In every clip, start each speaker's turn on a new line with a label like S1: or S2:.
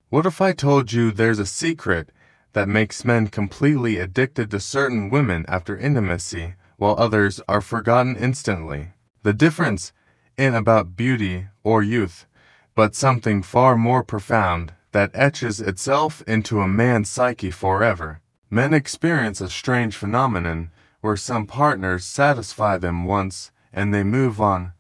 S1: What if I told you there's a secret that makes men completely addicted to certain women after intimacy, while others are forgotten instantly? The difference ain't about beauty or youth, but something far more profound that etches itself into a man's psyche forever. Men experience a strange phenomenon where some partners satisfy them once and they move on,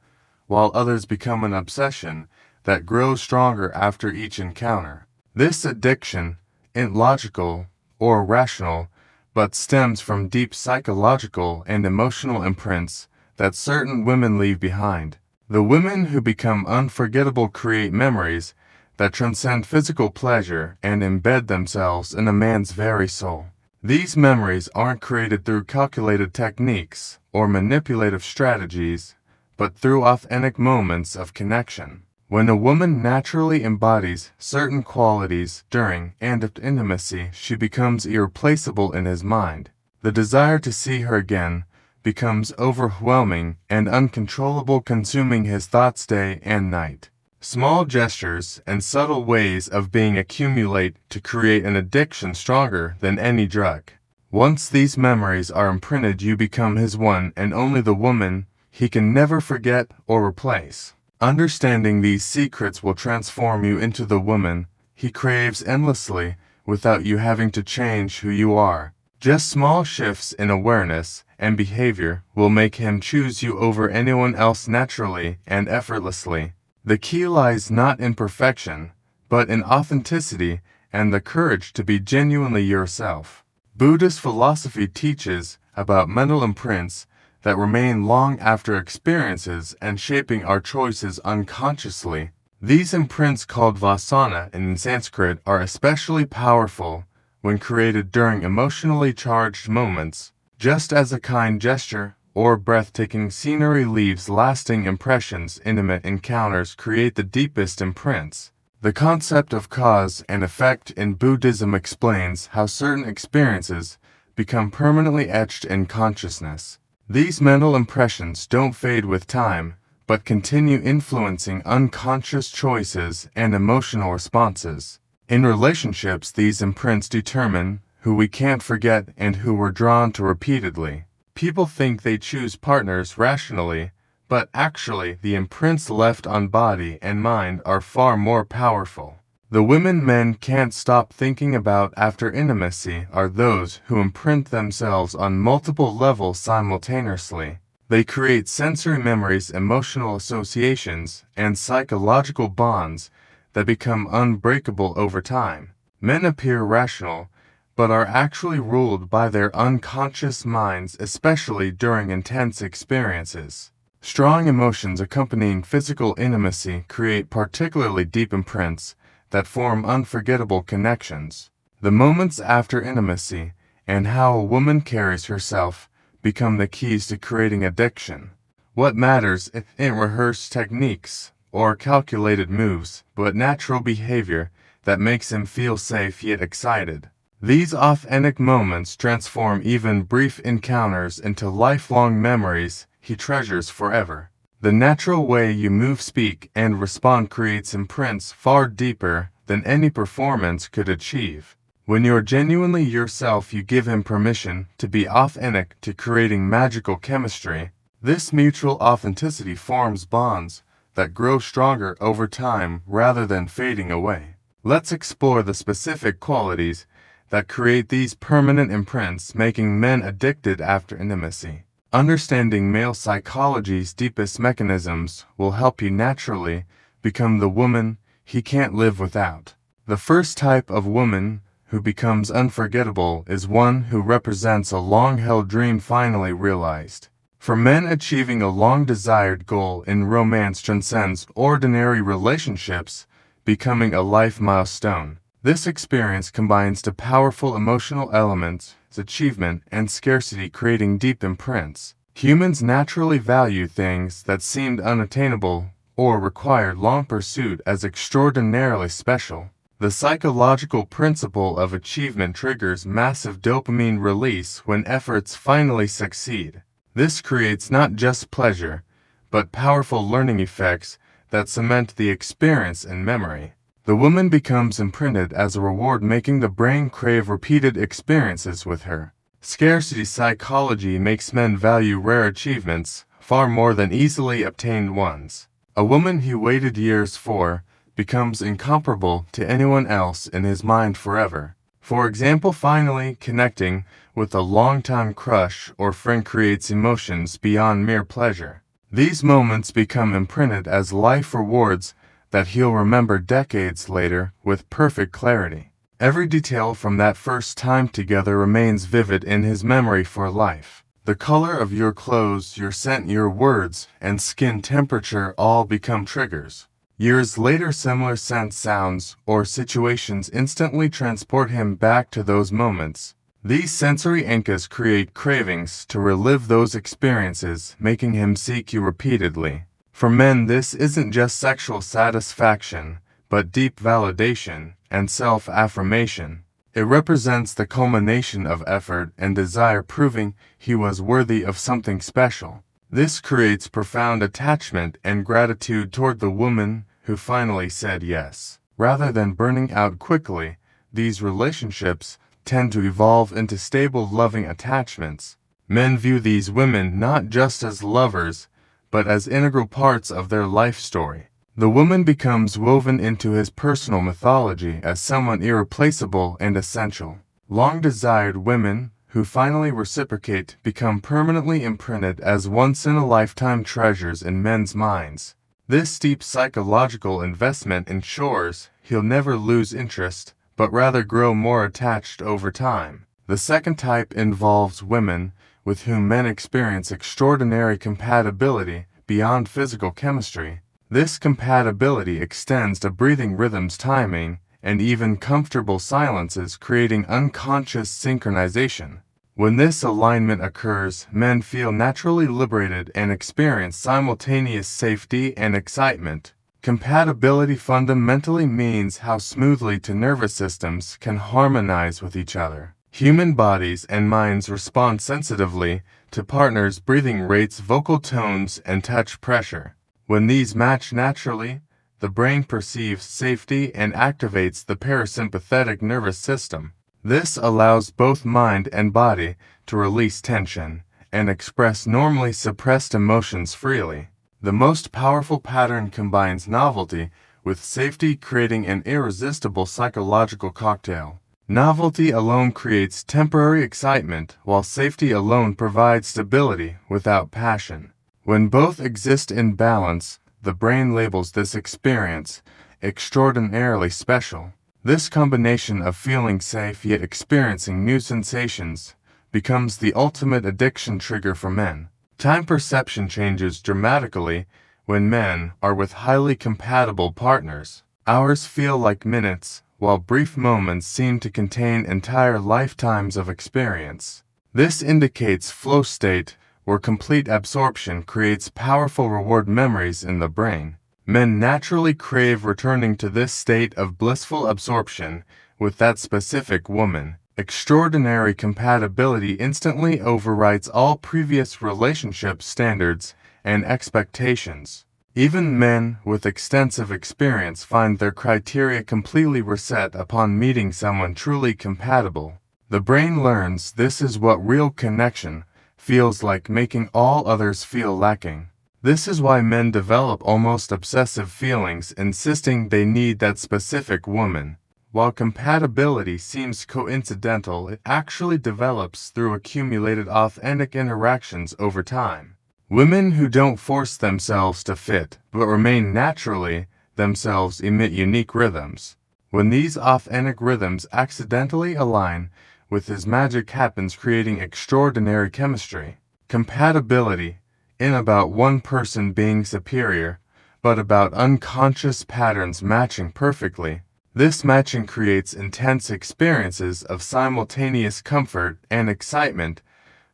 S1: while others become an obsession that grows stronger after each encounter. This addiction isn't logical or rational, but stems from deep psychological and emotional imprints that certain women leave behind. The women who become unforgettable create memories that transcend physical pleasure and embed themselves in a man's very soul. These memories aren't created through calculated techniques or manipulative strategies, but through authentic moments of connection. When a woman naturally embodies certain qualities during and after intimacy, she becomes irreplaceable in his mind. The desire to see her again becomes overwhelming and uncontrollable, consuming his thoughts day and night. Small gestures and subtle ways of being accumulate to create an addiction stronger than any drug. Once these memories are imprinted, you become his one and only, the woman he can never forget or replace. Understanding these secrets will transform you into the woman he craves endlessly without you having to change who you are. Just small shifts in awareness and behavior will make him choose you over anyone else naturally and effortlessly. The key lies not in perfection, but in authenticity and the courage to be genuinely yourself. Buddhist philosophy teaches about mental imprints that remain long after experiences and shaping our choices unconsciously. These imprints, called vasana in Sanskrit, are especially powerful when created during emotionally charged moments. Just as a kind gesture or breathtaking scenery leaves lasting impressions, intimate encounters create the deepest imprints. The concept of cause and effect in Buddhism explains how certain experiences become permanently etched in consciousness. These mental impressions don't fade with time, but continue influencing unconscious choices and emotional responses. In relationships, these imprints determine who we can't forget and who we're drawn to repeatedly. People think they choose partners rationally, but actually the imprints left on body and mind are far more powerful. The women men can't stop thinking about after intimacy are those who imprint themselves on multiple levels simultaneously. They create sensory memories, emotional associations, and psychological bonds that become unbreakable over time. Men appear rational, but are actually ruled by their unconscious minds, especially during intense experiences. Strong emotions accompanying physical intimacy create particularly deep imprints that form unforgettable connections. The moments after intimacy and how a woman carries herself become the keys to creating addiction. What matters isn't rehearsed techniques or calculated moves, but natural behavior that makes him feel safe yet excited. These authentic moments transform even brief encounters into lifelong memories he treasures forever. The natural way you move, speak, and respond creates imprints far deeper than any performance could achieve. When you're genuinely yourself, you give him permission to be authentic, to creating magical chemistry. This mutual authenticity forms bonds that grow stronger over time rather than fading away. Let's explore the specific qualities that create these permanent imprints, making men addicted after intimacy. Understanding male psychology's deepest mechanisms will help you naturally become the woman he can't live without. The first type of woman who becomes unforgettable is one who represents a long-held dream finally realized. For men, achieving a long-desired goal in romance transcends ordinary relationships, becoming a life milestone. This experience combines the powerful emotional elements, achievement, and scarcity, creating deep imprints. Humans naturally value things that seemed unattainable or required long pursuit as extraordinarily special. The psychological principle of achievement triggers massive dopamine release when efforts finally succeed. This creates not just pleasure, but powerful learning effects that cement the experience in memory. The woman becomes imprinted as a reward, making the brain crave repeated experiences with her. Scarcity psychology makes men value rare achievements far more than easily obtained ones. A woman he waited years for becomes incomparable to anyone else in his mind forever. For example, finally connecting with a longtime crush or friend creates emotions beyond mere pleasure. These moments become imprinted as life rewards that he'll remember decades later with perfect clarity. Every detail from that first time together remains vivid in his memory for life. The color of your clothes, your scent, your words, and skin temperature all become triggers. Years later, similar scents, sounds, or situations instantly transport him back to those moments. These sensory anchors create cravings to relive those experiences, making him seek you repeatedly. For men, this isn't just sexual satisfaction, but deep validation and self-affirmation. It represents the culmination of effort and desire, proving he was worthy of something special. This creates profound attachment and gratitude toward the woman who finally said yes. Rather than burning out quickly, these relationships tend to evolve into stable, loving attachments. Men view these women not just as lovers, but as integral parts of their life story. The woman becomes woven into his personal mythology as someone irreplaceable and essential. Long-desired women who finally reciprocate become permanently imprinted as once-in-a-lifetime treasures in men's minds. This deep psychological investment ensures he'll never lose interest, but rather grow more attached over time. The second type involves women with whom men experience extraordinary compatibility beyond physical chemistry. This compatibility extends to breathing rhythms, timing, and even comfortable silences, creating unconscious synchronization. When this alignment occurs, men feel naturally liberated and experience simultaneous safety and excitement. Compatibility fundamentally means how smoothly two nervous systems can harmonize with each other. Human bodies and minds respond sensitively to partners' breathing rates, vocal tones, and touch pressure. When these match naturally, the brain perceives safety and activates the parasympathetic nervous system. This allows both mind and body to release tension and express normally suppressed emotions freely. The most powerful pattern combines novelty with safety, creating an irresistible psychological cocktail. Novelty alone creates temporary excitement, while safety alone provides stability without passion. When both exist in balance, the brain labels this experience extraordinarily special. This combination of feeling safe yet experiencing new sensations becomes the ultimate addiction trigger for men. Time perception changes dramatically when men are with highly compatible partners. Hours feel like minutes, while brief moments seem to contain entire lifetimes of experience. This indicates flow state, where complete absorption creates powerful reward memories in the brain. Men naturally crave returning to this state of blissful absorption with that specific woman. Extraordinary compatibility instantly overrides all previous relationship standards and expectations. Even men with extensive experience find their criteria completely reset upon meeting someone truly compatible. The brain learns this is what real connection feels like, making all others feel lacking. This is why men develop almost obsessive feelings, insisting they need that specific woman. While compatibility seems coincidental, it actually develops through accumulated authentic interactions over time. Women who don't force themselves to fit, but remain naturally themselves, emit unique rhythms. When these authentic rhythms accidentally align with his, magic happens, creating extraordinary chemistry. Compatibility isn't about one person being superior, but about unconscious patterns matching perfectly. This matching creates intense experiences of simultaneous comfort and excitement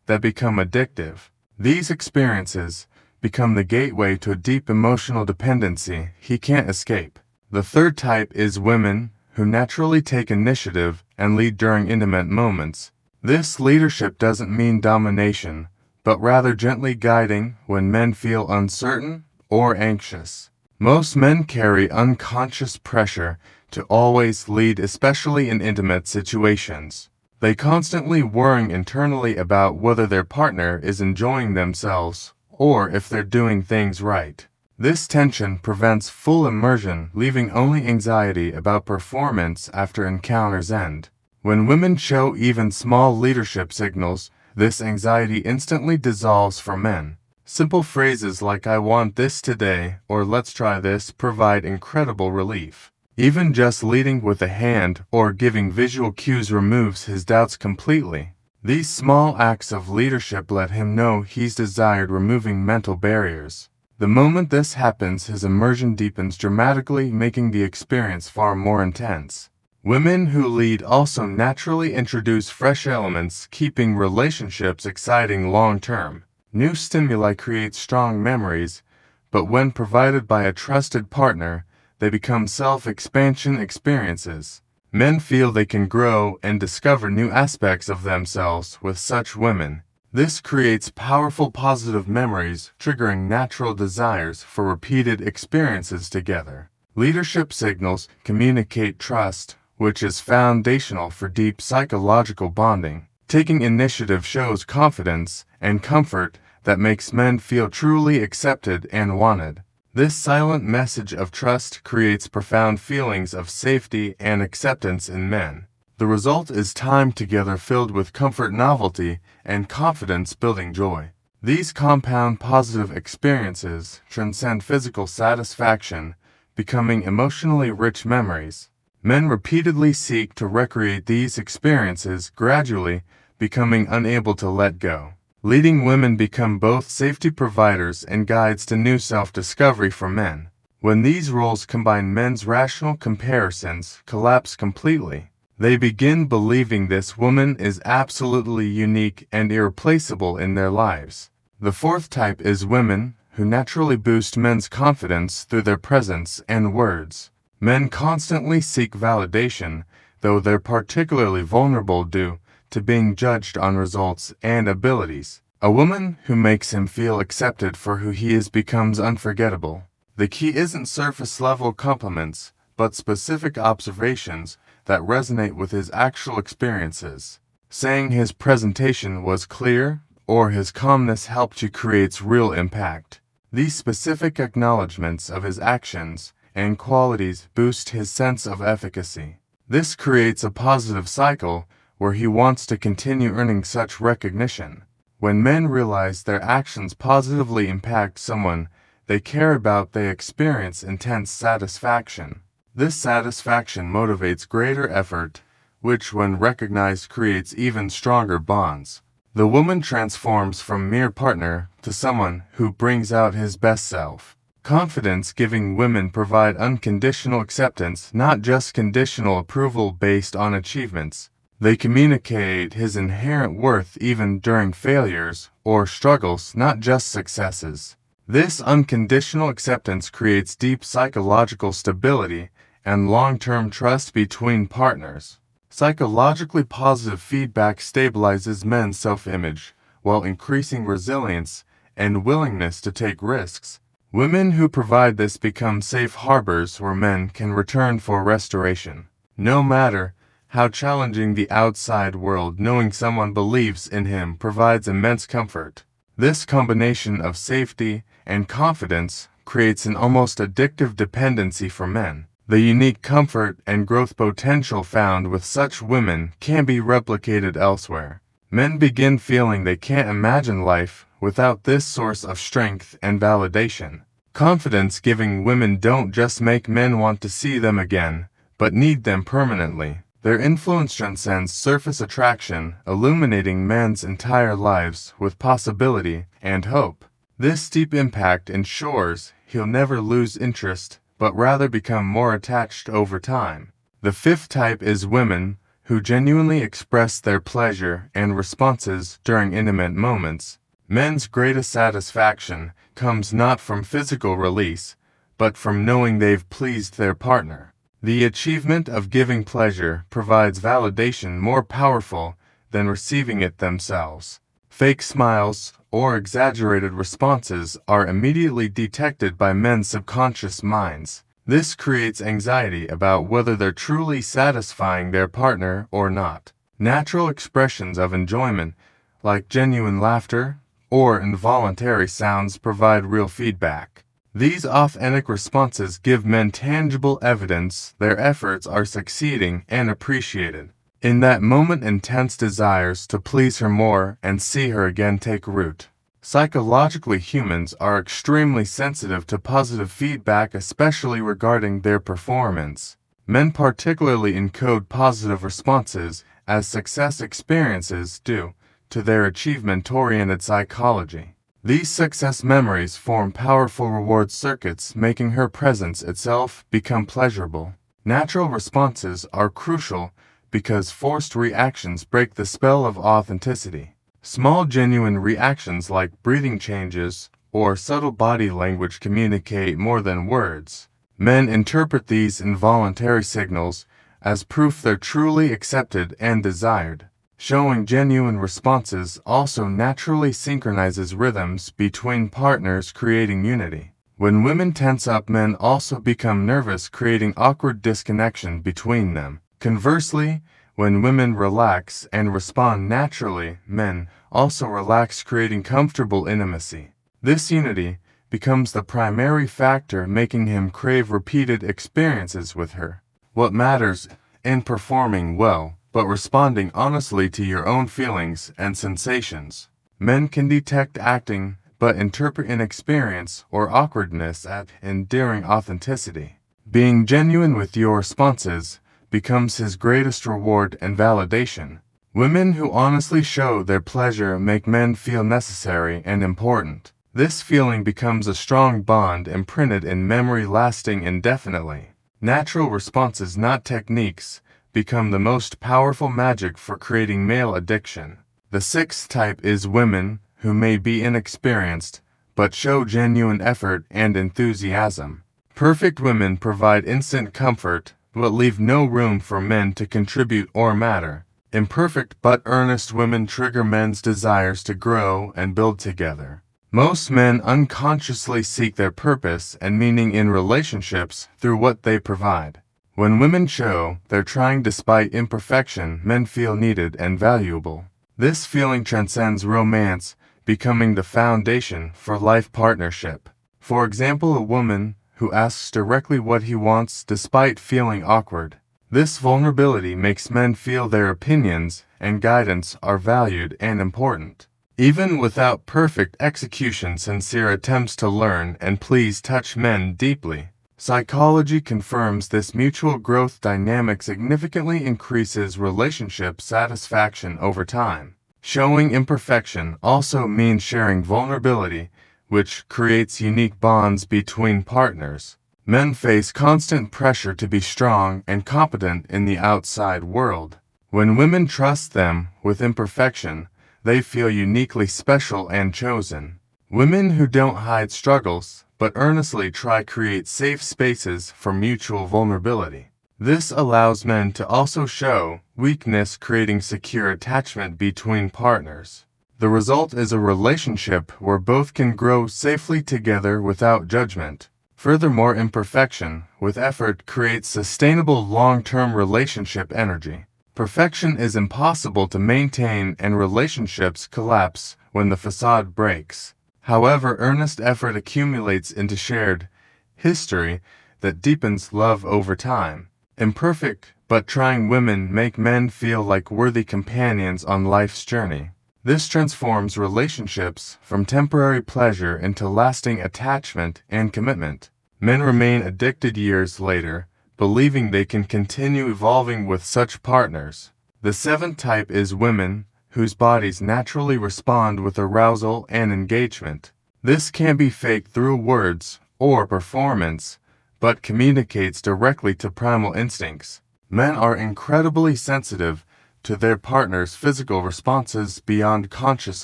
S1: that become addictive. These experiences become the gateway to a deep emotional dependency he can't escape. The third type is women who naturally take initiative and lead during intimate moments. This leadership doesn't mean domination, but rather gently guiding when men feel uncertain or anxious. Most men carry unconscious pressure to always lead, especially in intimate situations. They constantly worrying internally about whether their partner is enjoying themselves or if they're doing things right. This tension prevents full immersion, leaving only anxiety about performance after encounters end. When women show even small leadership signals, this anxiety instantly dissolves for men. Simple phrases like "I want this today" or "let's try this" provide incredible relief. Even just leading with a hand or giving visual cues removes his doubts completely. These small acts of leadership let him know he's desired, removing mental barriers. The moment this happens, his immersion deepens dramatically, making the experience far more intense. Women who lead also naturally introduce fresh elements, keeping relationships exciting long-term. New stimuli create strong memories, but when provided by a trusted partner, they become self-expansion experiences. Men feel they can grow and discover new aspects of themselves with such women. This creates powerful positive memories, triggering natural desires for repeated experiences together. Leadership signals communicate trust, which is foundational for deep psychological bonding. Taking initiative shows confidence and comfort that makes men feel truly accepted and wanted. This silent message of trust creates profound feelings of safety and acceptance in men. The result is time together filled with comfort, novelty, and confidence-building joy. These compound positive experiences transcend physical satisfaction, becoming emotionally rich memories. Men repeatedly seek to recreate these experiences, gradually becoming unable to let go. Leading women become both safety providers and guides to new self-discovery for men. When these roles combine, men's rational comparisons collapse completely. They begin believing this woman is absolutely unique and irreplaceable in their lives. The fourth type is women who naturally boost men's confidence through their presence and words. Men constantly seek validation, though they're particularly vulnerable due to being judged on results and abilities. A woman who makes him feel accepted for who he is becomes unforgettable. The key isn't surface-level compliments, but specific observations that resonate with his actual experiences. Saying his presentation was clear or his calmness helped you creates real impact. These specific acknowledgments of his actions and qualities boost his sense of efficacy. This creates a positive cycle where he wants to continue earning such recognition. When men realize their actions positively impact someone they care about, they experience intense satisfaction. This satisfaction motivates greater effort, which when recognized creates even stronger bonds. The woman transforms from mere partner to someone who brings out his best self. Confidence-giving women provide unconditional acceptance, not just conditional approval based on achievements. They communicate his inherent worth even during failures or struggles, not just successes. This unconditional acceptance creates deep psychological stability and long-term trust between partners. Psychologically positive feedback stabilizes men's self-image while increasing resilience and willingness to take risks. Women who provide this become safe harbors where men can return for restoration. No matter how challenging the outside world, knowing someone believes in him provides immense comfort. This combination of safety and confidence creates an almost addictive dependency for men. The unique comfort and growth potential found with such women can't be replicated elsewhere. Men begin feeling they can't imagine life without this source of strength and validation. Confidence-giving women don't just make men want to see them again, but need them permanently. Their influence transcends surface attraction, illuminating men's entire lives with possibility and hope. This deep impact ensures he'll never lose interest, but rather become more attached over time. The fifth type is women who genuinely express their pleasure and responses during intimate moments. Men's greatest satisfaction comes not from physical release, but from knowing they've pleased their partner. The achievement of giving pleasure provides validation more powerful than receiving it themselves. Fake smiles or exaggerated responses are immediately detected by men's subconscious minds. This creates anxiety about whether they're truly satisfying their partner or not. Natural expressions of enjoyment, like genuine laughter or involuntary sounds, provide real feedback. These authentic responses give men tangible evidence their efforts are succeeding and appreciated. In that moment, intense desires to please her more and see her again take root. Psychologically, humans are extremely sensitive to positive feedback, especially regarding their performance. Men particularly encode positive responses as success experiences do to their achievement-oriented psychology. These success memories form powerful reward circuits, making her presence itself become pleasurable. Natural responses are crucial because forced reactions break the spell of authenticity. Small genuine reactions like breathing changes or subtle body language communicate more than words. Men interpret these involuntary signals as proof they're truly accepted and desired. Showing genuine responses also naturally synchronizes rhythms between partners, creating unity. When women tense up, men also become nervous, creating awkward disconnection between them. Conversely, when women relax and respond naturally, men also relax, creating comfortable intimacy. This unity becomes the primary factor, making him crave repeated experiences with her. What matters in performing well, but responding honestly to your own feelings and sensations. Men can detect acting, but interpret inexperience or awkwardness as endearing authenticity. Being genuine with your responses becomes his greatest reward and validation. Women who honestly show their pleasure make men feel necessary and important. This feeling becomes a strong bond imprinted in memory, lasting indefinitely. Natural responses, not techniques, become the most powerful magic for creating male addiction. The sixth type is women who may be inexperienced, but show genuine effort and enthusiasm. Perfect women provide instant comfort, but leave no room for men to contribute or matter. Imperfect but earnest women trigger men's desires to grow and build together. Most men unconsciously seek their purpose and meaning in relationships through what they provide. When women show they're trying despite imperfection, men feel needed and valuable. This feeling transcends romance, becoming the foundation for life partnership. For example, a woman who asks directly what he wants despite feeling awkward. This vulnerability makes men feel their opinions and guidance are valued and important. Even without perfect execution, sincere attempts to learn and please touch men deeply. Psychology confirms this mutual growth dynamic significantly increases relationship satisfaction over time. Showing imperfection also means sharing vulnerability, which creates unique bonds between partners. Men face constant pressure to be strong and competent in the outside world. When women trust them with imperfection, they feel uniquely special and chosen. Women who don't hide struggles, but earnestly try create safe spaces for mutual vulnerability. This allows men to also show weakness, creating secure attachment between partners. The result is a relationship where both can grow safely together without judgment. Furthermore, imperfection with effort creates sustainable long-term relationship energy. Perfection is impossible to maintain and relationships collapse when the facade breaks. However, earnest effort accumulates into shared history that deepens love over time. Imperfect but trying women make men feel like worthy companions on life's journey. This transforms relationships from temporary pleasure into lasting attachment and commitment. Men remain addicted years later, believing they can continue evolving with such partners. The seventh type is women whose bodies naturally respond with arousal and engagement. This can be faked through words or performance, but communicates directly to primal instincts. Men are incredibly sensitive to their partner's physical responses beyond conscious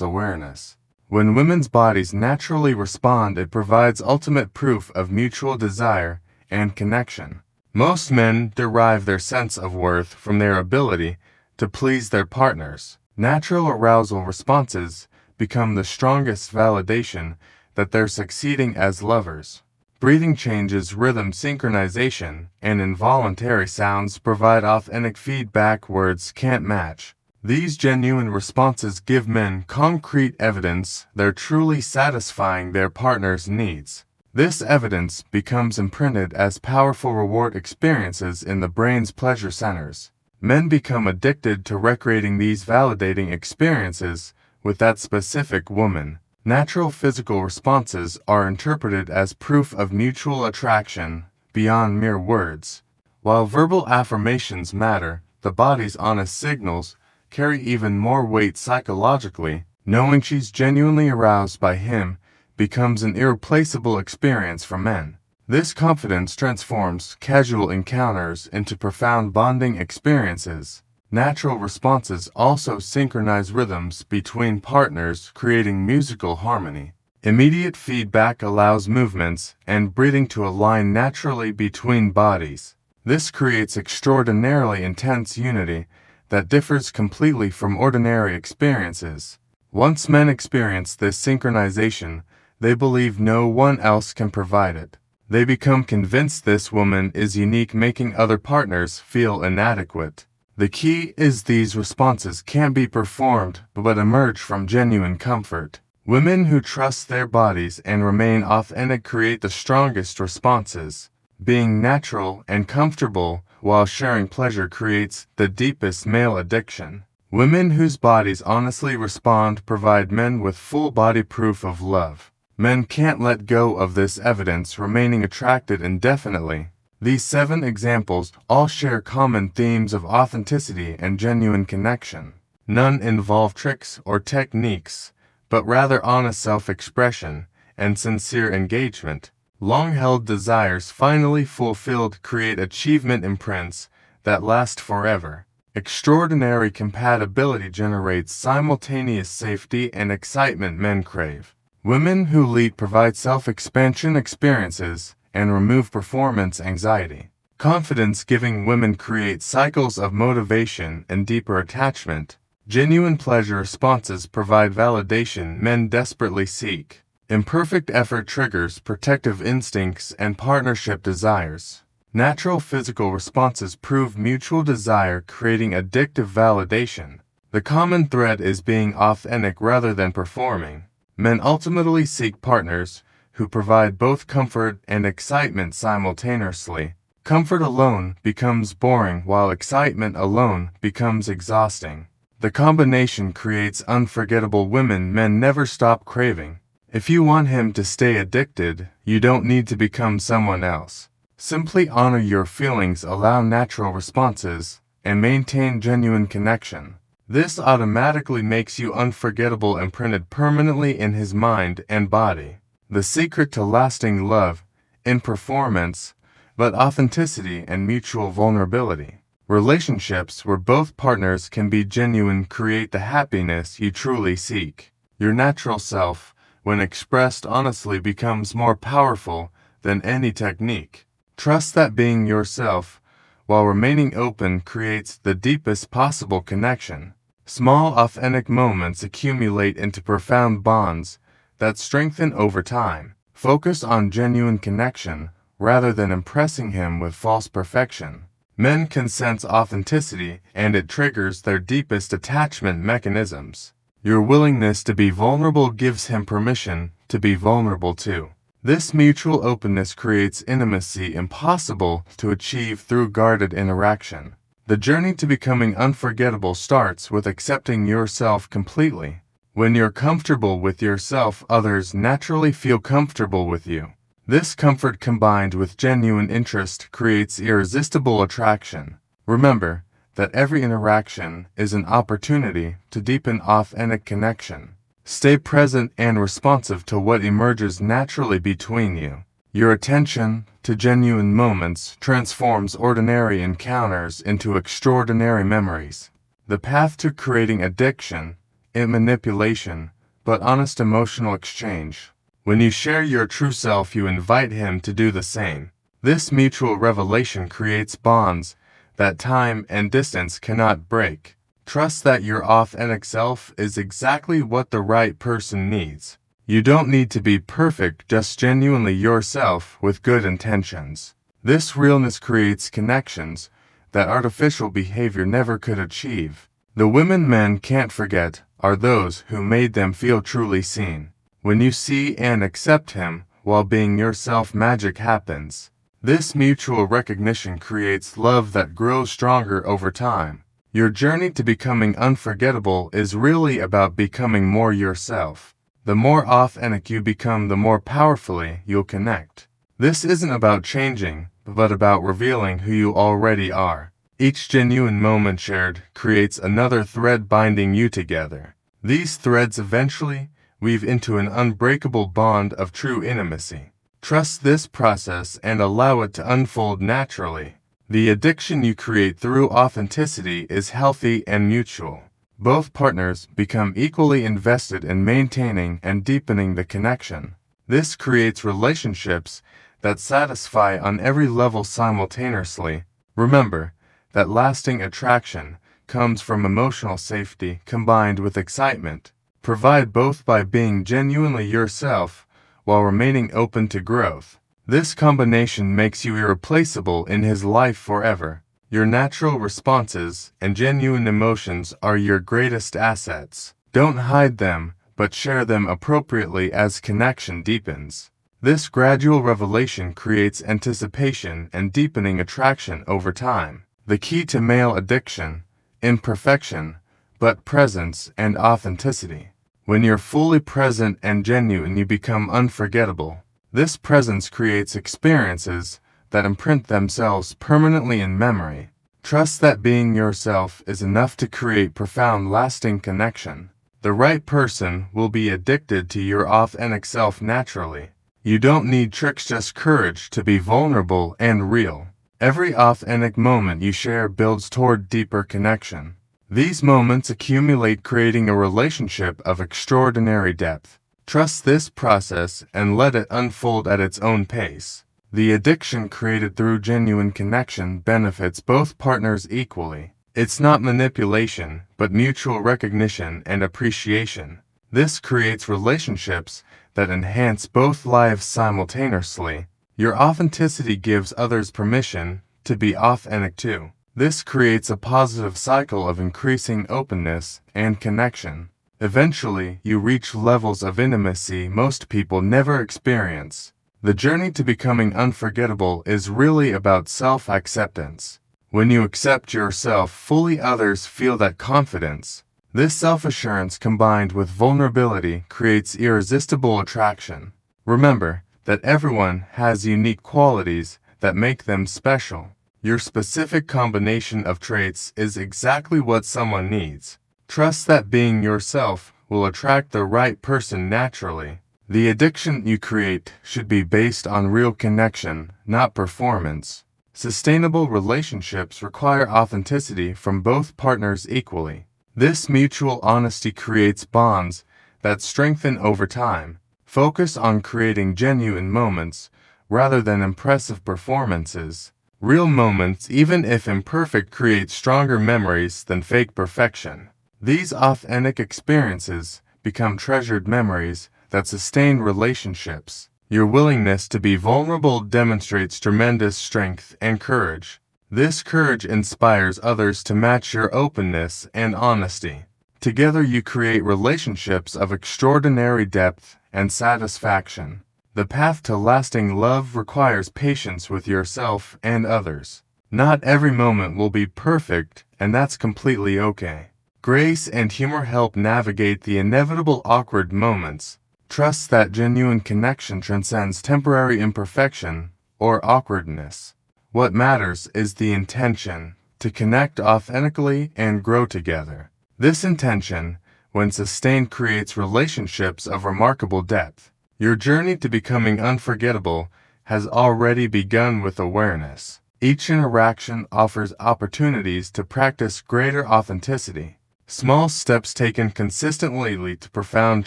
S1: awareness. When women's bodies naturally respond, it provides ultimate proof of mutual desire and connection. Most men derive their sense of worth from their ability to please their partners. Natural arousal responses become the strongest validation that they're succeeding as lovers. Breathing changes, rhythm synchronization, and involuntary sounds provide authentic feedback words can't match. These genuine responses give men concrete evidence they're truly satisfying their partner's needs. This evidence becomes imprinted as powerful reward experiences in the brain's pleasure centers. Men become addicted to recreating these validating experiences with that specific woman. Natural physical responses are interpreted as proof of mutual attraction beyond mere words. While verbal affirmations matter, the body's honest signals carry even more weight psychologically. Knowing she's genuinely aroused by him becomes an irreplaceable experience for men. This confidence transforms casual encounters into profound bonding experiences. Natural responses also synchronize rhythms between partners, creating musical harmony. Immediate feedback allows movements and breathing to align naturally between bodies. This creates extraordinarily intense unity that differs completely from ordinary experiences. Once men experience this synchronization, they believe no one else can provide it. They become convinced this woman is unique, making other partners feel inadequate. The key is these responses can't be performed but emerge from genuine comfort. Women who trust their bodies and remain authentic create the strongest responses. Being natural and comfortable while sharing pleasure creates the deepest male addiction. Women whose bodies honestly respond provide men with full body proof of love. Men can't let go of this evidence, remaining attracted indefinitely. These 7 examples all share common themes of authenticity and genuine connection. None involve tricks or techniques, but rather honest self-expression and sincere engagement. Long-held desires finally fulfilled create achievement imprints that last forever. Extraordinary compatibility generates simultaneous safety and excitement men crave. Women who lead provide self-expansion experiences and remove performance anxiety. Confidence-giving women create cycles of motivation and deeper attachment. Genuine pleasure responses provide validation men desperately seek. Imperfect effort triggers protective instincts and partnership desires. Natural physical responses prove mutual desire, creating addictive validation. The common thread is being authentic rather than performing. Men ultimately seek partners who provide both comfort and excitement simultaneously. Comfort alone becomes boring while excitement alone becomes exhausting. The combination creates unforgettable women men never stop craving. If you want him to stay addicted, you don't need to become someone else. Simply honor your feelings, allow natural responses, and maintain genuine connection. This automatically makes you unforgettable, imprinted permanently in his mind and body. The secret to lasting love, in performance, but authenticity and mutual vulnerability. Relationships where both partners can be genuine create the happiness you truly seek. Your natural self, when expressed honestly, becomes more powerful than any technique. Trust that being yourself, while remaining open, creates the deepest possible connection. Small, authentic moments accumulate into profound bonds that strengthen over time. Focus on genuine connection rather than impressing him with false perfection. Men can sense authenticity, and it triggers their deepest attachment mechanisms. Your willingness to be vulnerable gives him permission to be vulnerable too. This mutual openness creates intimacy impossible to achieve through guarded interaction. The journey to becoming unforgettable starts with accepting yourself completely. When you're comfortable with yourself, others naturally feel comfortable with you. This comfort combined with genuine interest creates irresistible attraction. Remember that every interaction is an opportunity to deepen authentic connection. Stay present and responsive to what emerges naturally between you. Your attention to genuine moments transforms ordinary encounters into extraordinary memories. The path to creating addiction isn't manipulation, but honest emotional exchange. When you share your true self, you invite him to do the same. This mutual revelation creates bonds that time and distance cannot break. Trust that your authentic self is exactly what the right person needs. You don't need to be perfect, just genuinely yourself with good intentions. This realness creates connections that artificial behavior never could achieve. The women men can't forget are those who made them feel truly seen. When you see and accept him while being yourself, magic happens. This mutual recognition creates love that grows stronger over time. Your journey to becoming unforgettable is really about becoming more yourself. The more authentic you become, the more powerfully you'll connect. This isn't about changing, but about revealing who you already are. Each genuine moment shared creates another thread binding you together. These threads eventually weave into an unbreakable bond of true intimacy. Trust this process and allow it to unfold naturally. The addiction you create through authenticity is healthy and mutual. Both partners become equally invested in maintaining and deepening the connection. This creates relationships that satisfy on every level simultaneously. Remember that lasting attraction comes from emotional safety combined with excitement. Provide both by being genuinely yourself while remaining open to growth. This combination makes you irreplaceable in his life forever. Your natural responses and genuine emotions are your greatest assets. Don't hide them, but share them appropriately as connection deepens. This gradual revelation creates anticipation and deepening attraction over time. The key to male addiction: imperfection, but presence and authenticity. When you're fully present and genuine, you become unforgettable. This presence creates experiences that imprint themselves permanently in memory. Trust that being yourself is enough to create profound, lasting connection. The right person will be addicted to your authentic self naturally. You don't need tricks, just courage to be vulnerable and real. Every authentic moment you share builds toward deeper connection. These moments accumulate, creating a relationship of extraordinary depth. Trust this process and let it unfold at its own pace. The addiction created through genuine connection benefits both partners equally. It's not manipulation, but mutual recognition and appreciation. This creates relationships that enhance both lives simultaneously. Your authenticity gives others permission to be authentic too. This creates a positive cycle of increasing openness and connection. Eventually, you reach levels of intimacy most people never experience. The journey to becoming unforgettable is really about self-acceptance. When you accept yourself fully, others feel that confidence. This self-assurance combined with vulnerability creates irresistible attraction. Remember that everyone has unique qualities that make them special. Your specific combination of traits is exactly what someone needs. Trust that being yourself will attract the right person naturally. The addiction you create should be based on real connection, not performance. Sustainable relationships require authenticity from both partners equally. This mutual honesty creates bonds that strengthen over time. Focus on creating genuine moments rather than impressive performances. Real moments, even if imperfect, create stronger memories than fake perfection. These authentic experiences become treasured memories that sustain relationships. Your willingness to be vulnerable demonstrates tremendous strength and courage. This courage inspires others to match your openness and honesty. Together you create relationships of extraordinary depth and satisfaction. The path to lasting love requires patience with yourself and others. Not every moment will be perfect, and that's completely okay. Grace and humor help navigate the inevitable awkward moments. Trust that genuine connection transcends temporary imperfection or awkwardness. What matters is the intention, to connect authentically and grow together. This intention, when sustained, creates relationships of remarkable depth. Your journey to becoming unforgettable has already begun with awareness. Each interaction offers opportunities to practice greater authenticity. Small steps taken consistently lead to profound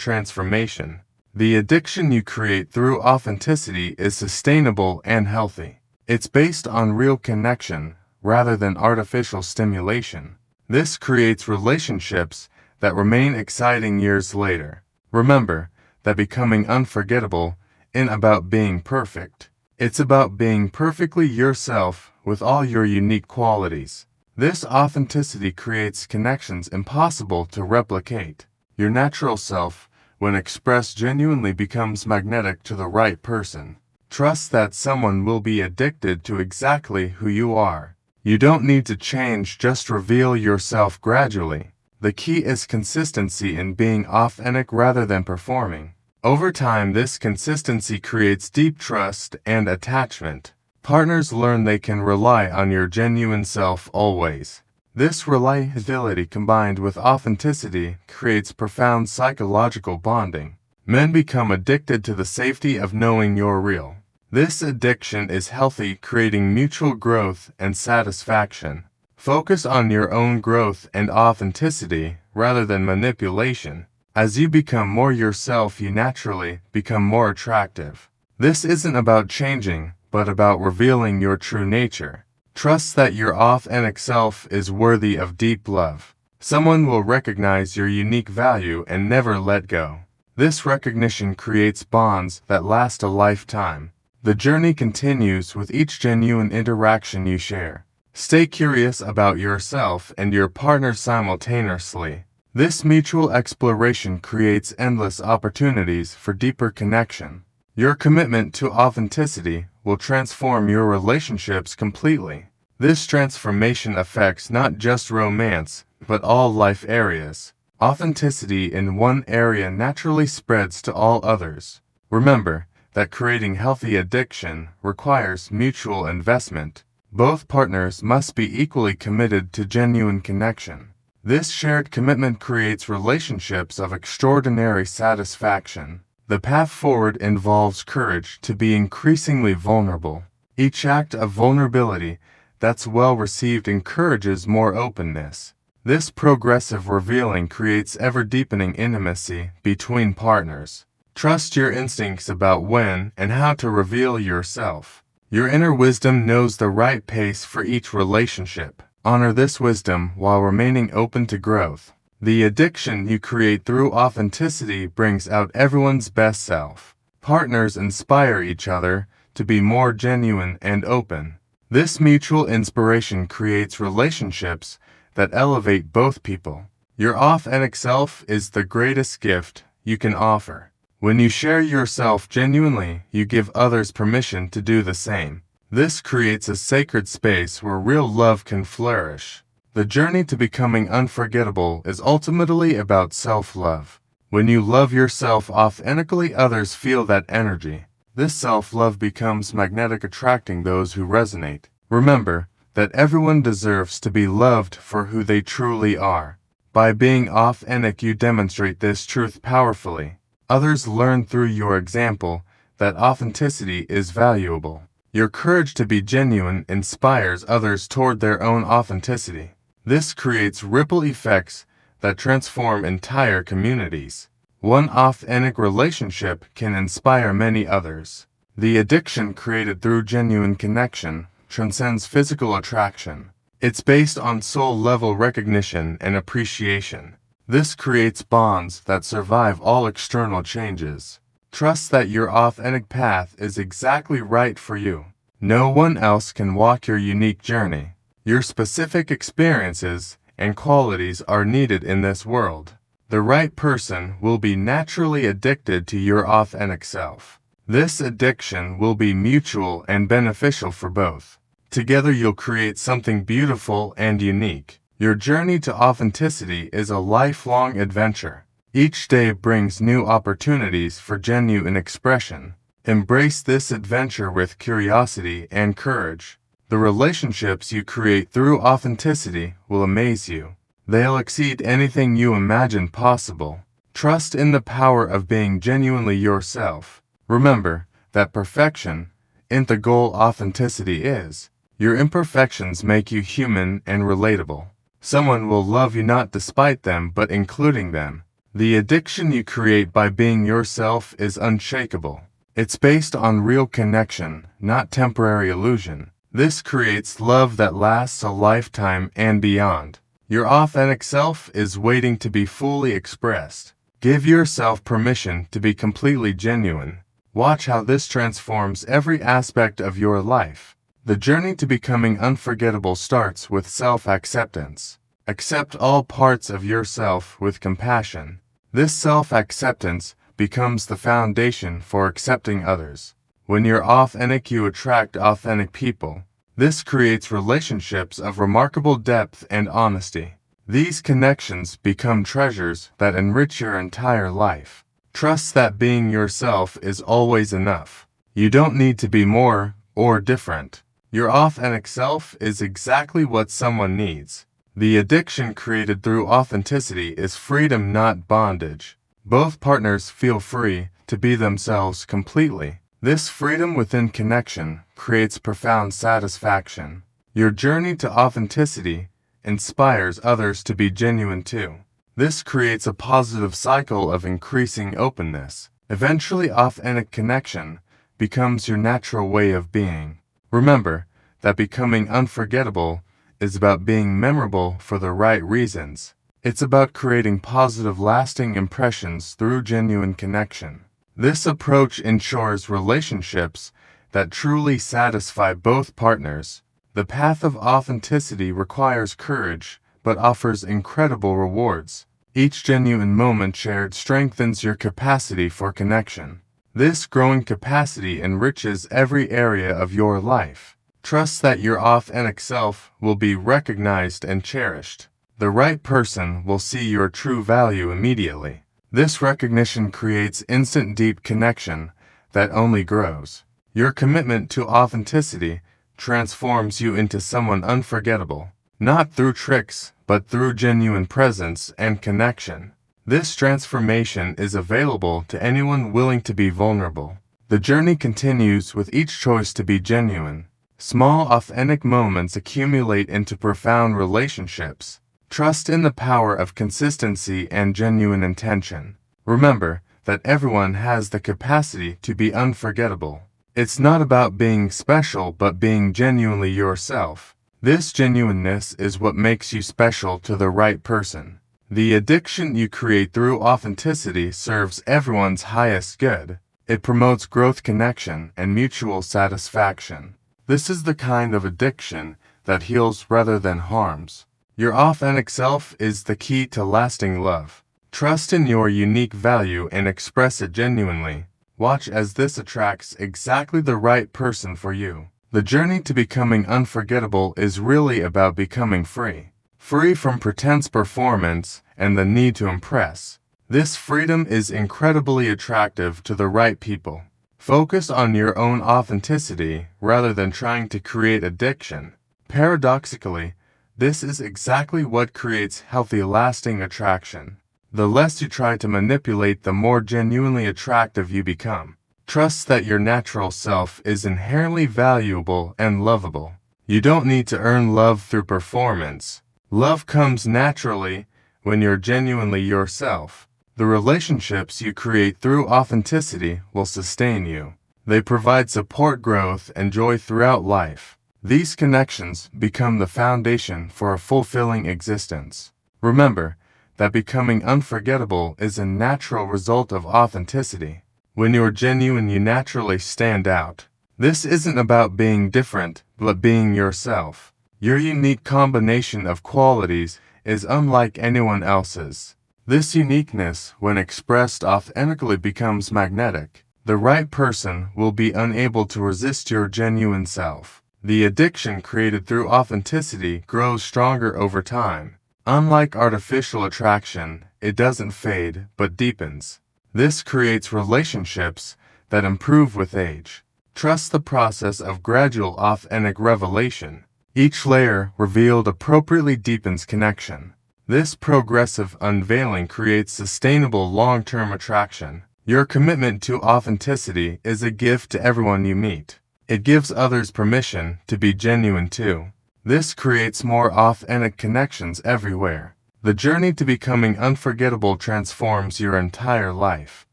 S1: transformation. The addiction you create through authenticity is sustainable and healthy. It's based on real connection rather than artificial stimulation. This creates relationships that remain exciting years later. Remember that becoming unforgettable isn't about being perfect. It's about being perfectly yourself with all your unique qualities. This authenticity creates connections impossible to replicate. Your natural self, when expressed genuinely, becomes magnetic to the right person. Trust that someone will be addicted to exactly who you are. You don't need to change, just reveal yourself gradually. The key is consistency in being authentic rather than performing. Over time, this consistency creates deep trust and attachment. Partners learn they can rely on your genuine self always. This reliability combined with authenticity creates profound psychological bonding. Men become addicted to the safety of knowing you're real. This addiction is healthy, creating mutual growth and satisfaction. Focus on your own growth and authenticity rather than manipulation. As you become more yourself, you naturally become more attractive. This isn't about changing, but about revealing your true nature. Trust that your authentic self is worthy of deep love. Someone will recognize your unique value and never let go. This recognition creates bonds that last a lifetime. The journey continues with each genuine interaction you share. Stay curious about yourself and your partner simultaneously. This mutual exploration creates endless opportunities for deeper connection. Your commitment to authenticity will transform your relationships completely. This transformation affects not just romance, but all life areas. Authenticity in one area naturally spreads to all others. Remember that creating healthy addiction requires mutual investment. Both partners must be equally committed to genuine connection. This shared commitment creates relationships of extraordinary satisfaction. The path forward involves courage to be increasingly vulnerable. Each act of vulnerability that's well received encourages more openness. This progressive revealing creates ever-deepening intimacy between partners. Trust your instincts about when and how to reveal yourself. Your inner wisdom knows the right pace for each relationship. Honor this wisdom while remaining open to growth. The addiction you create through authenticity brings out everyone's best self. Partners inspire each other to be more genuine and open. This mutual inspiration creates relationships that elevate both people. Your authentic self is the greatest gift you can offer. When you share yourself genuinely, you give others permission to do the same. This creates a sacred space where real love can flourish. The journey to becoming unforgettable is ultimately about self-love. When you love yourself authentically, others feel that energy. This self-love becomes magnetic, attracting those who resonate. Remember that everyone deserves to be loved for who they truly are. By being authentic, you demonstrate this truth powerfully. Others learn through your example that authenticity is valuable. Your courage to be genuine inspires others toward their own authenticity. This creates ripple effects that transform entire communities. One authentic relationship can inspire many others. The addiction created through genuine connection transcends physical attraction. It's based on soul-level recognition and appreciation. This creates bonds that survive all external changes. Trust that your authentic path is exactly right for you. No one else can walk your unique journey. Your specific experiences and qualities are needed in this world. The right person will be naturally addicted to your authentic self. This addiction will be mutual and beneficial for both. Together you'll create something beautiful and unique. Your journey to authenticity is a lifelong adventure. Each day brings new opportunities for genuine expression. Embrace this adventure with curiosity and courage. The relationships you create through authenticity will amaze you. They'll exceed anything you imagined possible. Trust in the power of being genuinely yourself. Remember that perfection isn't the goal, authenticity is. Your imperfections make you human and relatable. Someone will love you not despite them but including them. The addiction you create by being yourself is unshakable. It's based on real connection, not temporary illusion. This creates love that lasts a lifetime and beyond. Your authentic self is waiting to be fully expressed. Give yourself permission to be completely genuine. Watch how this transforms every aspect of your life. The journey to becoming unforgettable starts with self-acceptance. Accept all parts of yourself with compassion. This self-acceptance becomes the foundation for accepting others. When you're authentic, you attract authentic people. This creates relationships of remarkable depth and honesty. These connections become treasures that enrich your entire life. Trust that being yourself is always enough. You don't need to be more or different. Your authentic self is exactly what someone needs. The addiction created through authenticity is freedom, not bondage. Both partners feel free to be themselves completely. This freedom within connection creates profound satisfaction. Your journey to authenticity inspires others to be genuine too. This creates a positive cycle of increasing openness. Eventually, authentic connection becomes your natural way of being. Remember that becoming unforgettable is about being memorable for the right reasons. It's about creating positive, lasting impressions through genuine connection. This approach ensures relationships that truly satisfy both partners. The path of authenticity requires courage, but offers incredible rewards. Each genuine moment shared strengthens your capacity for connection. This growing capacity enriches every area of your life. Trust that your authentic self will be recognized and cherished. The right person will see your true value immediately. This recognition creates instant deep connection that only grows. Your commitment to authenticity transforms you into someone unforgettable, not through tricks, but through genuine presence and connection. This transformation is available to anyone willing to be vulnerable. The journey continues with each choice to be genuine. Small, authentic moments accumulate into profound relationships. Trust in the power of consistency and genuine intention. Remember that everyone has the capacity to be unforgettable. It's not about being special, but being genuinely yourself. This genuineness is what makes you special to the right person. The addiction you create through authenticity serves everyone's highest good. It promotes growth, connection, and mutual satisfaction. This is the kind of addiction that heals rather than harms. Your authentic self is the key to lasting love. Trust in your unique value and express it genuinely. Watch as this attracts exactly the right person for you. The journey to becoming unforgettable is really about becoming free. Free from pretense, performance, and the need to impress. This freedom is incredibly attractive to the right people. Focus on your own authenticity rather than trying to create addiction. Paradoxically, this is exactly what creates healthy, lasting attraction. The less you try to manipulate, the more genuinely attractive you become. Trust that your natural self is inherently valuable and lovable. You don't need to earn love through performance. Love comes naturally when you're genuinely yourself. The relationships you create through authenticity will sustain you. They provide support, growth, and joy throughout life. These connections become the foundation for a fulfilling existence. Remember that becoming unforgettable is a natural result of authenticity. When you're genuine, you naturally stand out. This isn't about being different, but being yourself. Your unique combination of qualities is unlike anyone else's. This uniqueness, when expressed authentically, becomes magnetic. The right person will be unable to resist your genuine self. The addiction created through authenticity grows stronger over time. Unlike artificial attraction, it doesn't fade, but deepens. This creates relationships that improve with age. Trust the process of gradual authentic revelation. Each layer revealed appropriately deepens connection. This progressive unveiling creates sustainable long-term attraction. Your commitment to authenticity is a gift to everyone you meet. It gives others permission to be genuine too. This creates more authentic connections everywhere. The journey to becoming unforgettable transforms your entire life.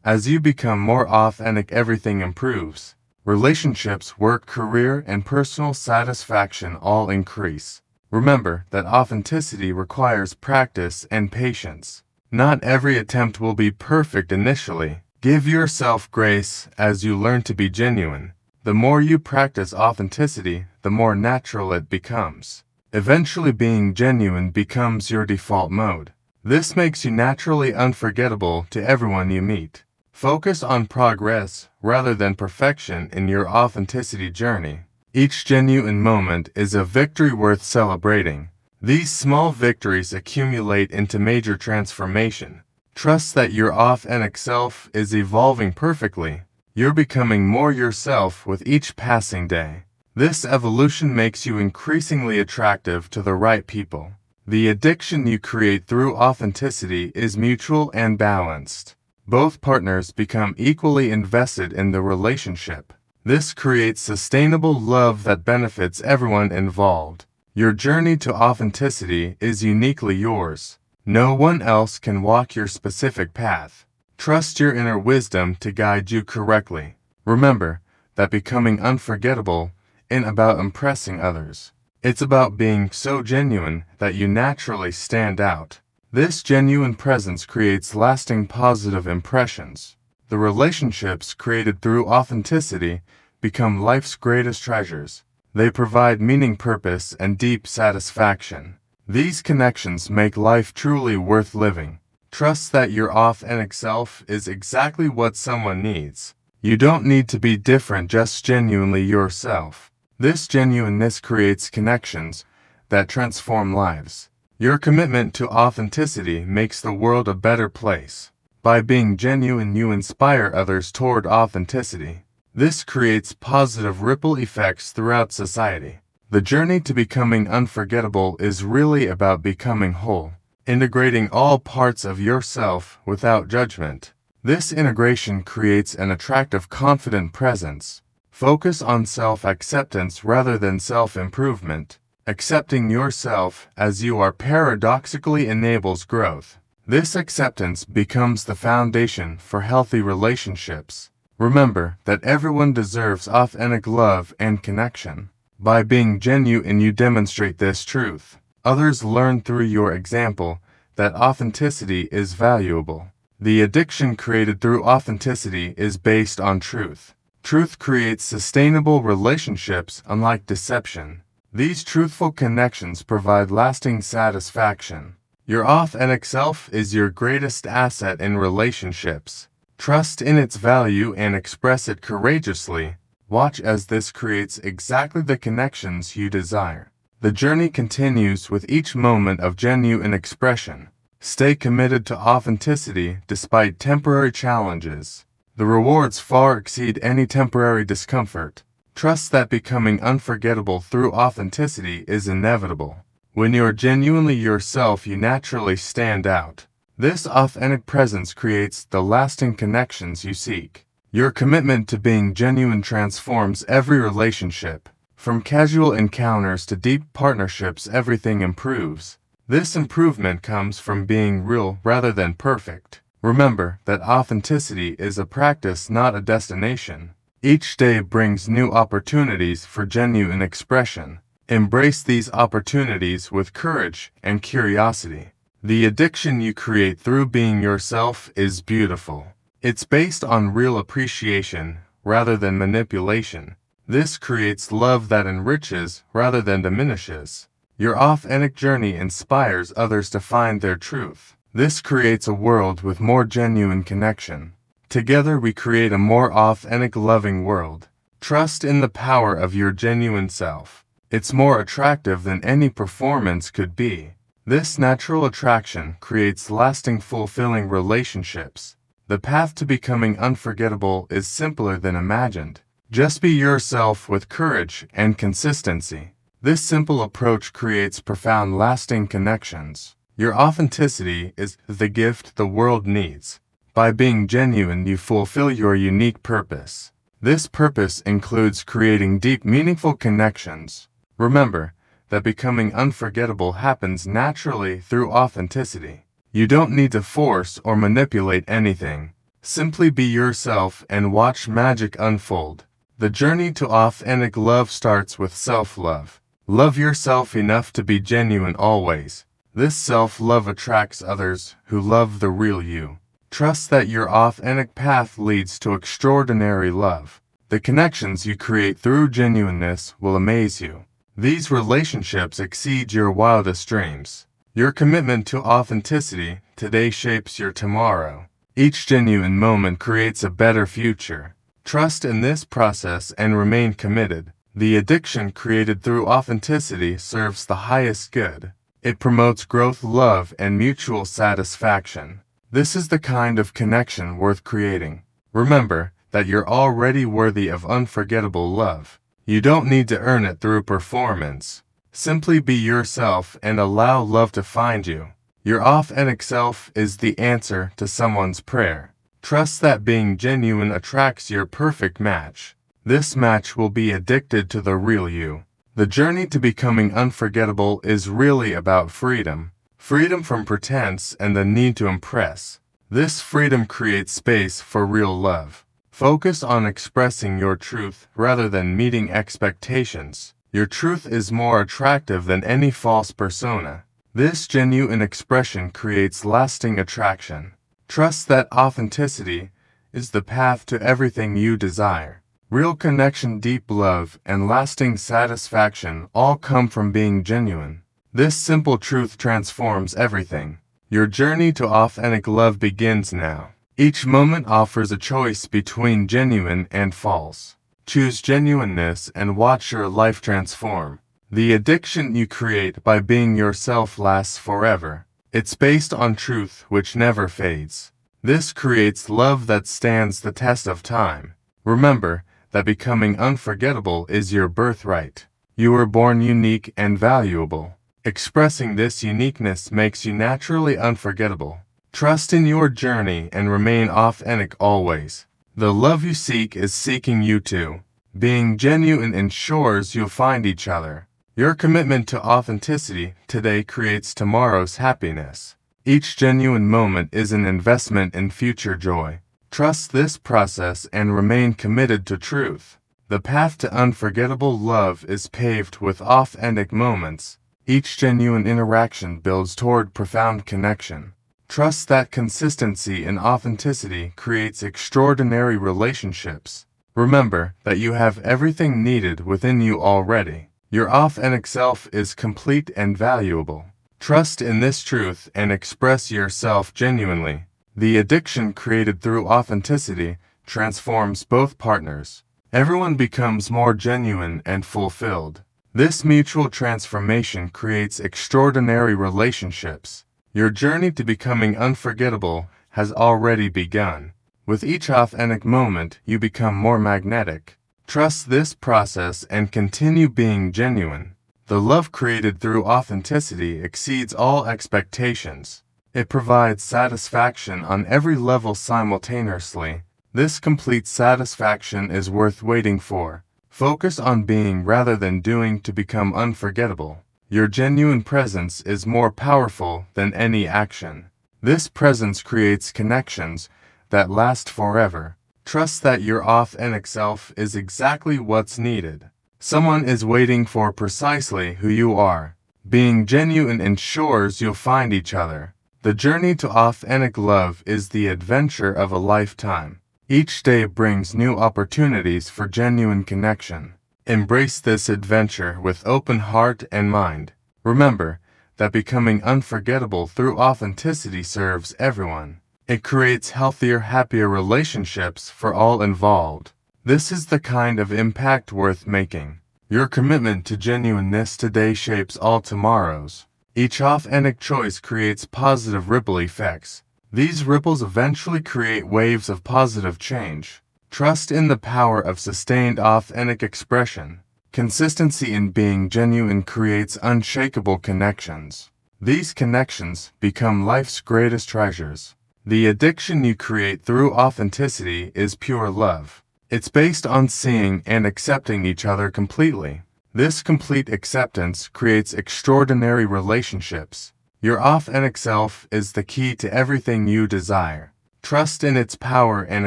S1: As you become more authentic, everything improves. Relationships, work, career, and personal satisfaction all increase. Remember that authenticity requires practice and patience. Not every attempt will be perfect initially. Give yourself grace as you learn to be genuine. The more you practice authenticity, the more natural it becomes. Eventually, being genuine becomes your default mode. This makes you naturally unforgettable to everyone you meet. Focus on progress rather than perfection in your authenticity journey. Each genuine moment is a victory worth celebrating. These small victories accumulate into major transformation. Trust that your authentic self is evolving perfectly. You're becoming more yourself with each passing day. This evolution makes you increasingly attractive to the right people. The addiction you create through authenticity is mutual and balanced. Both partners become equally invested in the relationship. This creates sustainable love that benefits everyone involved. Your journey to authenticity is uniquely yours. No one else can walk your specific path. Trust your inner wisdom to guide you correctly. Remember that becoming unforgettable isn't about impressing others. It's about being so genuine that you naturally stand out. This genuine presence creates lasting positive impressions. The relationships created through authenticity become life's greatest treasures. They provide meaning, purpose, and deep satisfaction. These connections make life truly worth living. Trust that your authentic self is exactly what someone needs. You don't need to be different, just genuinely yourself. This genuineness creates connections that transform lives. Your commitment to authenticity makes the world a better place. By being genuine, you inspire others toward authenticity. This creates positive ripple effects throughout society. The journey to becoming unforgettable is really about becoming whole, integrating all parts of yourself without judgment. This integration creates an attractive, confident presence. Focus on self-acceptance rather than self-improvement. Accepting yourself as you are paradoxically enables growth. This acceptance becomes the foundation for healthy relationships. Remember that everyone deserves authentic love and connection. By being genuine, you demonstrate this truth. Others learn through your example that authenticity is valuable. The addiction created through authenticity is based on truth. Truth creates sustainable relationships, unlike deception. These truthful connections provide lasting satisfaction. Your authentic self is your greatest asset in relationships. Trust in its value and express it courageously. Watch as this creates exactly the connections you desire. The journey continues with each moment of genuine expression. Stay committed to authenticity despite temporary challenges. The rewards far exceed any temporary discomfort. Trust that becoming unforgettable through authenticity is inevitable. When you're genuinely yourself, you naturally stand out. This authentic presence creates the lasting connections you seek. Your commitment to being genuine transforms every relationship. From casual encounters to deep partnerships, everything improves. This improvement comes from being real rather than perfect. Remember that authenticity is a practice, not a destination. Each day brings new opportunities for genuine expression. Embrace these opportunities with courage and curiosity. The addiction you create through being yourself is beautiful. It's based on real appreciation rather than manipulation. This creates love that enriches rather than diminishes. Your authentic journey inspires others to find their truth. This creates a world with more genuine connection. Together we create a more authentic, loving world. Trust in the power of your genuine self. It's more attractive than any performance could be. This natural attraction creates lasting, fulfilling relationships. The path to becoming unforgettable is simpler than imagined. Just be yourself with courage and consistency. This simple approach creates profound, lasting connections. Your authenticity is the gift the world needs. By being genuine, you fulfill your unique purpose. This purpose includes creating deep, meaningful connections. Remember that becoming unforgettable happens naturally through authenticity. You don't need to force or manipulate anything. Simply be yourself and watch magic unfold. The journey to authentic love starts with self-love. Love yourself enough to be genuine always. This self-love attracts others who love the real you. Trust that your authentic path leads to extraordinary love. The connections you create through genuineness will amaze you. These relationships exceed your wildest dreams. Your commitment to authenticity today shapes your tomorrow. Each genuine moment creates a better future. Trust in this process and remain committed. The addiction created through authenticity serves the highest good. It promotes growth, love, and mutual satisfaction. This is the kind of connection worth creating. Remember that you're already worthy of unforgettable love. You don't need to earn it through performance. Simply be yourself and allow love to find you. Your authentic self is the answer to someone's prayer. Trust that being genuine attracts your perfect match. This match will be addicted to the real you. The journey to becoming unforgettable is really about freedom. Freedom from pretense and the need to impress. This freedom creates space for real love. Focus on expressing your truth rather than meeting expectations. Your truth is more attractive than any false persona. This genuine expression creates lasting attraction. Trust that authenticity is the path to everything you desire. Real connection, deep love, and lasting satisfaction all come from being genuine. This simple truth transforms everything. Your journey to authentic love begins now. Each moment offers a choice between genuine and false. Choose genuineness and watch your life transform. The addiction you create by being yourself lasts forever. It's based on truth which never fades. This creates love that stands the test of time. Remember that becoming unforgettable is your birthright. You were born unique and valuable. Expressing this uniqueness makes you naturally unforgettable. Trust in your journey and remain authentic always. The love you seek is seeking you too. Being genuine ensures you'll find each other. Your commitment to authenticity today creates tomorrow's happiness. Each genuine moment is an investment in future joy. Trust this process and remain committed to truth. The path to unforgettable love is paved with authentic moments. Each genuine interaction builds toward profound connection. Trust that consistency and authenticity creates extraordinary relationships. Remember that you have everything needed within you already. Your authentic self is complete and valuable. Trust in this truth and express yourself genuinely. The addiction created through authenticity transforms both partners. Everyone becomes more genuine and fulfilled. This mutual transformation creates extraordinary relationships. Your journey to becoming unforgettable has already begun. With each authentic moment, you become more magnetic. Trust this process and continue being genuine. The love created through authenticity exceeds all expectations. It provides satisfaction on every level simultaneously. This complete satisfaction is worth waiting for. Focus on being rather than doing to become unforgettable. Your genuine presence is more powerful than any action. This presence creates connections that last forever. Trust that your authentic self is exactly what's needed. Someone is waiting for precisely who you are. Being genuine ensures you'll find each other. The journey to authentic love is the adventure of a lifetime. Each day brings new opportunities for genuine connection. Embrace this adventure with open heart and mind. Remember that becoming unforgettable through authenticity serves everyone. It creates healthier, happier relationships for all involved. This is the kind of impact worth making. Your commitment to genuineness today shapes all tomorrows. Each authentic choice creates positive ripple effects. These ripples eventually create waves of positive change. Trust in the power of sustained authentic expression. Consistency in being genuine creates unshakable connections. These connections become life's greatest treasures. The addiction you create through authenticity is pure love. It's based on seeing and accepting each other completely. This complete acceptance creates extraordinary relationships. Your authentic self is the key to everything you desire. Trust in its power and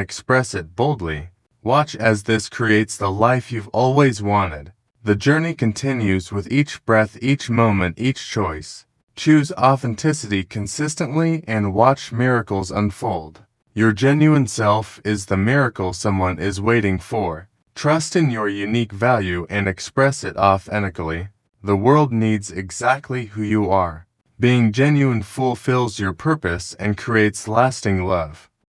S1: express it boldly. Watch as this creates the life you've always wanted. The journey continues with each breath, each moment, each choice. Choose authenticity consistently and watch miracles unfold. Your genuine self is the miracle someone is waiting for. Trust in your unique value and express it authentically. The world needs exactly who you are. Being genuine fulfills your purpose and creates lasting love.